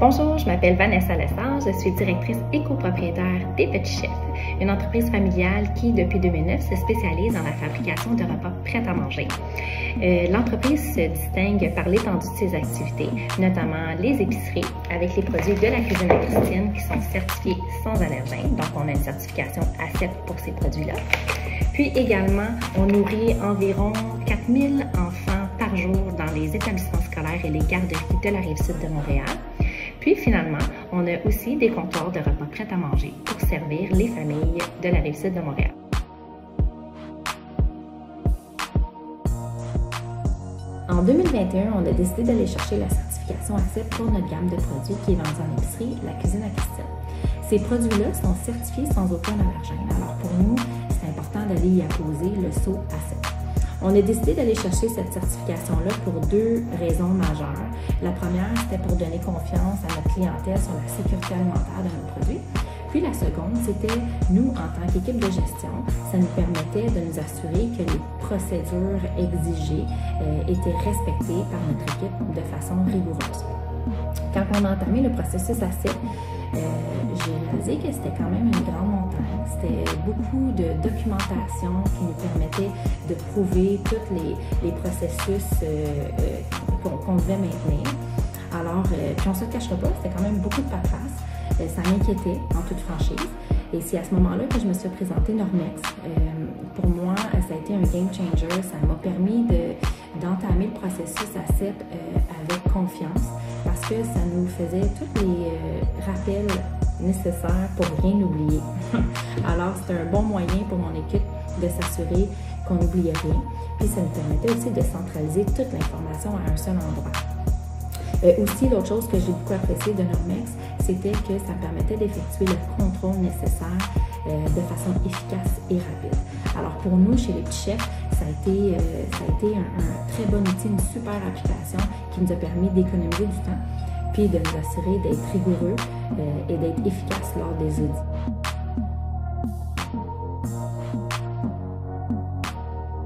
Bonjour, je m'appelle Vanessa Lessard, je suis directrice et copropriétaire des Petits Chefs, une entreprise familiale qui, depuis 2009, se spécialise dans la fabrication de repas prêts à manger. L'entreprise se distingue par l'étendue de ses activités, notamment les épiceries, avec les produits de la cuisine à Christine qui sont certifiés sans allergènes, donc on a une certification A7 pour ces produits-là. Puis également, on nourrit environ 4000 enfants par jour dans les établissements scolaires et les garderies de la Rive-Sud de Montréal. Puis finalement, on a aussi des comptoirs de repas prêts à manger pour servir les familles de la Rive-Sud de Montréal. En 2021, on a décidé d'aller chercher la certification A7 pour notre gamme de produits qui est vendue en épicerie, la cuisine à Christine. Ces produits-là sont certifiés sans aucun allergène. Alors pour nous, c'est important d'aller y apposer le sceau A7. On a décidé d'aller chercher cette certification-là pour deux raisons majeures. La première, c'était pour donner confiance à notre clientèle sur la sécurité alimentaire de nos produits. Puis la seconde, c'était nous, en tant qu'équipe de gestion, ça nous permettait de nous assurer que les procédures exigées étaient respectées par notre équipe de façon rigoureuse. Quand on a entamé le processus A7, j'ai réalisé que c'était quand même une grande montagne. C'était beaucoup de documentation qui nous permettait de prouver tous les processus qu'on devait maintenir. Alors, puis on ne se cachera pas, c'était quand même beaucoup de paperasse. Ça m'inquiétait en toute franchise. Et c'est à ce moment-là que je me suis présentée Normex. Pour moi, ça a été un game changer. Ça m'a permis d'entamer le processus A7 avec confiance parce que ça nous faisait tous les rappels nécessaires pour rien oublier. Alors, c'était un bon moyen pour mon équipe de s'assurer qu'on n'oubliait rien. Puis, ça nous permettait aussi de centraliser toute l'information à un seul endroit. Aussi, l'autre chose que j'ai beaucoup apprécié de Normex, c'était que ça permettait d'effectuer le contrôle nécessaire de façon efficace et rapide. Alors pour nous, chez les Petits Chefs, ça a été un très bon outil, une super application qui nous a permis d'économiser du temps, puis de nous assurer d'être rigoureux et d'être efficace lors des audits.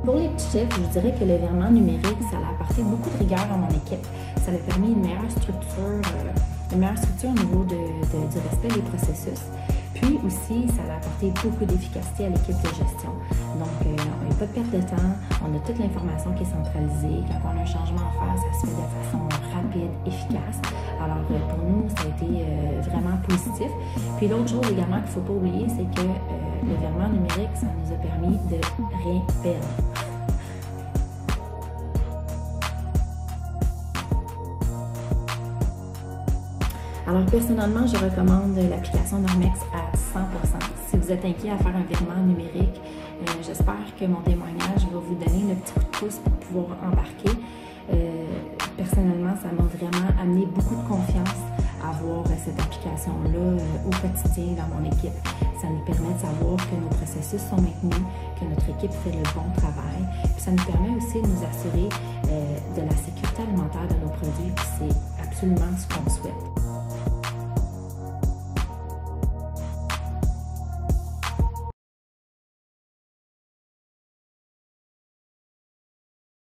Pour les Petits Chefs, je vous dirais que le virement numérique, ça a apporté beaucoup de rigueur à mon équipe. Ça a permis une meilleure structure au niveau du respect des processus. Puis aussi, ça a apporté beaucoup d'efficacité à l'équipe de gestion. Donc, il n'y a pas de perte de temps, on a toute l'information qui est centralisée. Quand on a un changement à faire, ça se fait de façon rapide, efficace. Alors, pour nous, ça a été vraiment positif. Puis l'autre chose également qu'il ne faut pas oublier, c'est que le virement numérique, ça nous a permis de rien perdre. Alors personnellement, je recommande l'application Normex à 100%. Si vous êtes inquiet à faire un virement numérique, j'espère que mon témoignage va vous donner le petit coup de pouce pour pouvoir embarquer. Personnellement, ça m'a vraiment amené beaucoup de confiance à avoir cette application-là au quotidien dans mon équipe. Ça nous permet de savoir que nos processus sont maintenus, que notre équipe fait le bon travail. Puis ça nous permet aussi de nous assurer de la sécurité alimentaire de nos produits, puis c'est absolument ce qu'on souhaite.